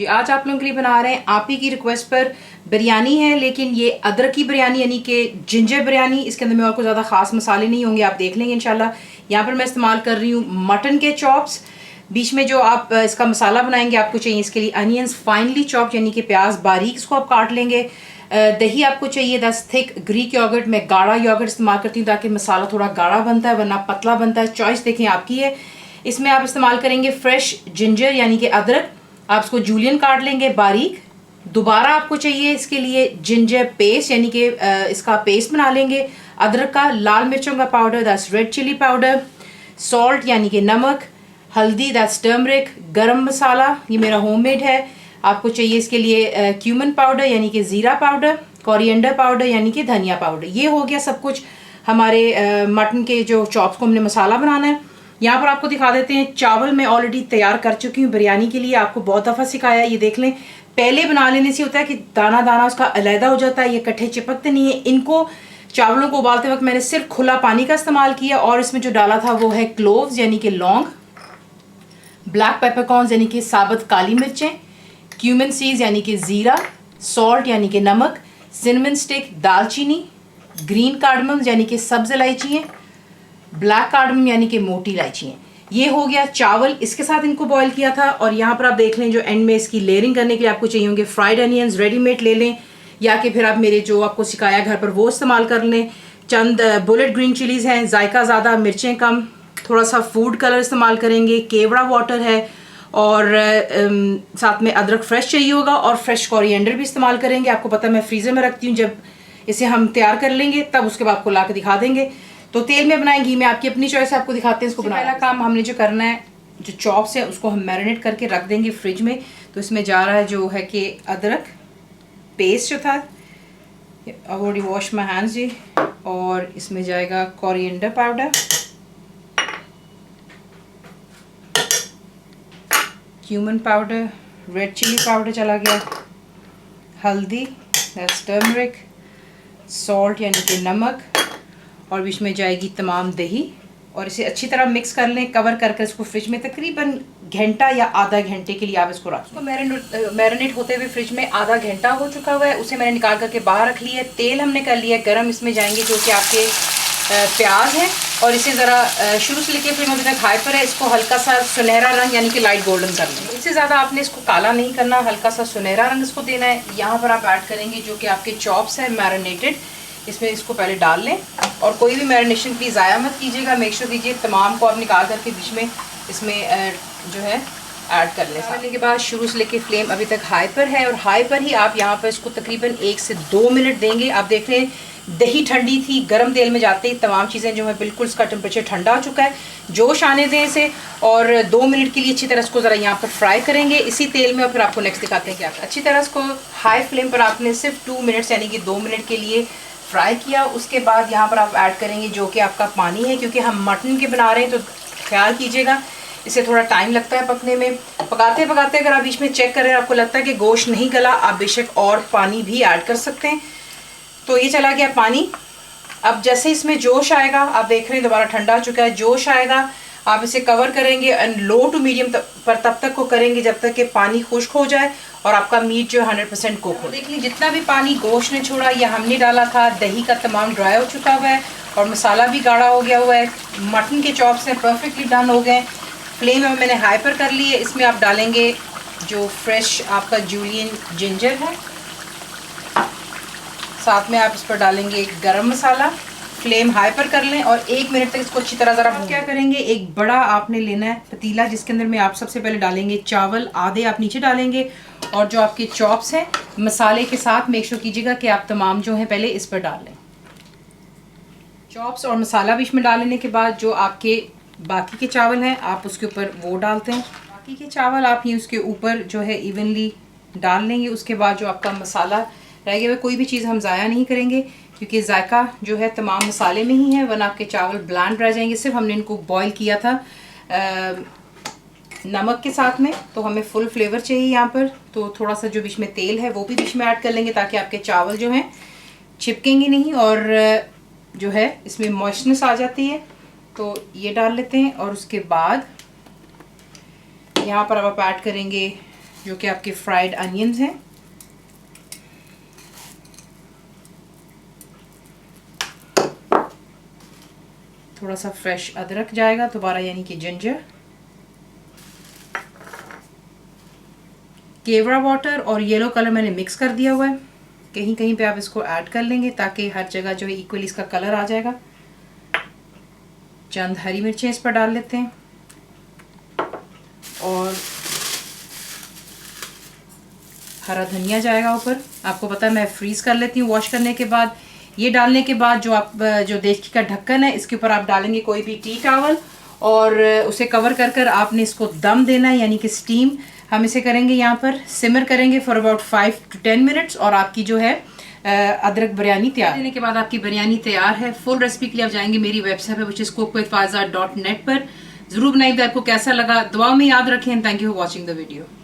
आज आप लोगों के लिए बना रहे हैं आप ही की रिक्वेस्ट पर बिरयानी है, लेकिन ये अदरक की बिरयानी यानी कि जिंजर बिरयानी। इसके अंदर में और कोई ज़्यादा खास मसाले नहीं होंगे, आप देख लेंगे इंशाल्लाह। यहाँ पर मैं इस्तेमाल कर रही हूँ मटन के चॉप्स। बीच में जो आप इसका मसाला बनाएंगे आपको चाहिए इसके लिए अनियंस फाइनली चॉप यानी कि प्याज बारीक इसको आप काट लेंगे। दही आपको चाहिए 10 थिक ग्रीक योगर्ट। मैं गाढ़ा योगर्ट इस्तेमाल करती हूँ ताकि मसाला थोड़ा गाढ़ा बनता है, वरना पतला बनता है। चॉइस देखें आपकी है। इसमें आप इस्तेमाल करेंगे फ्रेश जिंजर यानी कि अदरक। आप इसको जूलियन काट लेंगे बारीक। दोबारा आपको चाहिए इसके लिए जिंजर पेस्ट यानी कि इसका पेस्ट बना लेंगे अदरक का। लाल मिर्चों का powder, that's red chilli powder. Salt यानी कि नमक। हल्दी, दैट्स टर्मरिक। गरम मसाला ये मेरा होममेड है। आपको चाहिए इसके लिए क्यूमन पाउडर यानी कि ज़ीरा पाउडर। कोरिएंडर पाउडर यानी कि धनिया पाउडर। ये हो गया सब कुछ हमारे मटन के जो चॉप्स को हमने मसाला बनाना है। यहाँ पर आपको दिखा देते हैं चावल मैं ऑलरेडी तैयार कर चुकी हूँ बिरयानी के लिए। आपको बहुत दफ़ा सिखाया है, ये देख लें। पहले बना लेने से होता है कि दाना दाना उसका अलहदा हो जाता है, ये इकट्ठे चिपकते नहीं है। इनको चावलों को उबालते वक्त मैंने सिर्फ खुला पानी का इस्तेमाल किया और इसमें जो डाला था वो है क्लोव्स यानी कि लौंग, ब्लैक पेपरकॉर्न्स यानी कि साबुत काली मिर्चें, क्यूमन सीड्स यानी कि ज़ीरा, सॉल्ट यानी कि नमक, सिनेमन स्टिक दालचीनी, ग्रीन कार्डमम यानी कि सब्ज़ इलायची, ब्लैक कार्डमम यानी कि मोटी इलायची। ये हो गया चावल, इसके साथ इनको बॉईल किया था। और यहाँ पर आप देख लें जो एंड में इसकी लेयरिंग करने के लिए आपको चाहिए होंगे फ्राइड अनियंस रेडीमेड ले लें, या कि फिर आप मेरे जो आपको सिखाया घर पर वो इस्तेमाल कर लें। चंद बुलेट ग्रीन चिलीज़ हैं, जायका ज़्यादा मिर्चें कम। थोड़ा सा फूड कलर इस्तेमाल करेंगे, केवड़ा वाटर है, और साथ में अदरक फ्रेश चाहिए होगा और फ्रेश कोरिएंडर भी इस्तेमाल करेंगे। आपको पता है मैं फ्रीज़र में रखती हूँ, जब इसे हम तैयार कर लेंगे तब उसके बाद आपको ला के दिखा देंगे। तो तेल में बनाएं, घी में, आपकी अपनी चॉइस है, आपको दिखाते हैं इसको बनाना। पहला काम हमने जो करना है, जो चॉप्स है उसको हम मैरिनेट करके रख देंगे फ्रिज में। तो इसमें जा रहा है जो है कि अदरक पेस्ट जो था, I already wash my hands जी, और इसमें जाएगा coriander powder, cumin powder, red chilli powder चला गया, हल्दी दैट्स टर्मरिक, सॉल्ट यानी कि नमक, और बीच में जाएगी तमाम दही। और इसे अच्छी तरह मिक्स कर लें, कवर करके इसको फ्रिज में तकरीबन घंटा या आधा घंटे के लिए आप इसको रखें। तो मैरिनेट होते हुए फ्रिज में आधा घंटा हो चुका हुआ है, उसे मैंने निकाल करके बाहर रख लिया है। तेल हमने कर लिया है गरम, इसमें जाएंगे जो कि आपके प्याज है, और इसे ज़रा शुरू से लेके फ्लेम अभी तक हाई पर है। इसको हल्का सा सुनहरा रंग यानी कि लाइट गोल्डन कर लेंगे। इससे ज़्यादा आपने इसको काला नहीं करना, हल्का सा सुनहरा रंग इसको देना है। यहाँ पर आप ऐड करेंगे जो कि आपके चॉप्स हैं मैरिनेटेड, इसमें इसको पहले डाल लें। और कोई भी मैरिनेशन प्लीज़ ज़ाया मत कीजिएगा, मेक श्योर कीजिए तमाम को आप निकाल करके बीच में इसमें जो है ऐड कर लें। डालने के बाद शुरू से लेके फ्लेम अभी तक हाई पर है, और हाई पर ही आप यहाँ पर इसको तकरीबन 1 से 2 मिनट देंगे। आप देख रहे हैं दही ठंडी थी, गर्म तेल में जाते ही तमाम चीज़ें जो है बिल्कुल इसका टेम्परेचर ठंडा हो चुका है। जोश आने दें इसे, और 2 मिनट के लिए अच्छी तरह इसको ज़रा यहाँ पर फ्राई करेंगे इसी तेल में, और फिर आपको नेक्स्ट दिखाते हैं क्या। अच्छी तरह इसको हाई फ्लेम पर आपने सिर्फ 2 मिनट्स यानी कि 2 मिनट के लिए फ्राई किया। उसके बाद यहाँ पर आप ऐड करेंगे जो कि आपका पानी है, क्योंकि हम मटन के बना रहे हैं तो ख्याल कीजिएगा इसे थोड़ा टाइम लगता है पकने में। पकाते पकाते अगर आप बीच में चेक करें आपको लगता है कि गोश्त नहीं गला, आप बेशक और पानी भी ऐड कर सकते हैं। तो ये चला गया पानी। अब जैसे इसमें जोश आएगा, आप देख रहे हैं दोबारा ठंडा हो चुका है, जोश आएगा, आप इसे कवर करेंगे एंड लो टू मीडियम पर तब तक को करेंगे जब तक कि पानी खुश्क हो जाए और आपका मीट जो 100% कुक हो। देख लीजिए जितना भी पानी गोश्त ने छोड़ा ये हमने डाला था, दही का तमाम ड्राई हो चुका हुआ है और मसाला भी गाढ़ा हो गया हुआ है। मटन के चॉप्स हैं परफेक्टली डन हो गए। फ्लेम में मैंने हाई पर कर ली है। इसमें आप डालेंगे जो फ्रेश आपका जूलियन जिंजर है, साथ में आप इस पर डालेंगे गरम मसाला। फ्लेम हाई पर कर लें और 1 मिनट तक इसको अच्छी तरह ज़रा क्या करेंगे, एक बड़ा आपने लेना है पतीला जिसके अंदर में आप सबसे पहले डालेंगे चावल, आधे आप नीचे डालेंगे, और जो आपके चॉप्स हैं मसाले के साथ मेक श्योर कीजिएगा कि आप तमाम जो हैं पहले इस पर डाल लें। चॉप्स और मसाला बीच में डाल लेने के बाद जो आपके बाकी के चावल हैं आप उसके ऊपर वो डालते हैं। बाकी के चावल आप ये उसके ऊपर जो है इवनली डाल लेंगे। उसके बाद जो आपका मसाला रह गया, कोई भी चीज़ हम ज़ाया नहीं करेंगे क्योंकि जायका जो है तमाम मसाले में ही है, वरना आपके चावल ब्लैंड रह जाएंगे। सिर्फ हमने इनको बॉईल किया था नमक के साथ में, तो हमें फुल फ्लेवर चाहिए यहाँ पर। तो थोड़ा सा जो बीच में तेल है वो भी बीच में ऐड कर लेंगे ताकि आपके चावल जो हैं चिपकेंगे नहीं और जो है इसमें मॉइस्चनेस आ जाती है। तो ये डाल लेते हैं और उसके बाद यहाँ पर अब आप ऐड करेंगे जो कि आपके फ्राइड अनियंस हैं। थोड़ा सा फ्रेश अदरक जाएगा दोबारा, यानी कि जिंजर। केवड़ा वाटर और येलो कलर मैंने मिक्स कर दिया हुआ है, कहीं कहीं पे आप इसको ऐड कर लेंगे ताकि हर जगह जो है इक्वली इसका कलर आ जाएगा। चंद हरी मिर्चें इस पर डाल लेते हैं और हरा धनिया जाएगा ऊपर। आपको पता है मैं फ्रीज कर लेती हूँ वॉश करने के बाद। ये डालने के बाद जो देचकी का ढक्कन है इसके ऊपर आप डालेंगे कोई भी टी टॉवल और उसे कवर कर कर आपने इसको दम देना है, यानी कि स्टीम। हम इसे करेंगे यहाँ पर सिमर करेंगे फॉर अबाउट 5 to 10 मिनट्स और आपकी जो है अदरक बिरयानी तैयार। देने के बाद आपकी बिरयानी तैयार है। फुल रेसिपी के लिए आप जाएंगे मेरी वेबसाइट पर विच इज cookWithFaiza.net पर। जरूर बनाइए। आपको कैसा लगा दुआ में याद रखें। Thank you for watching the video.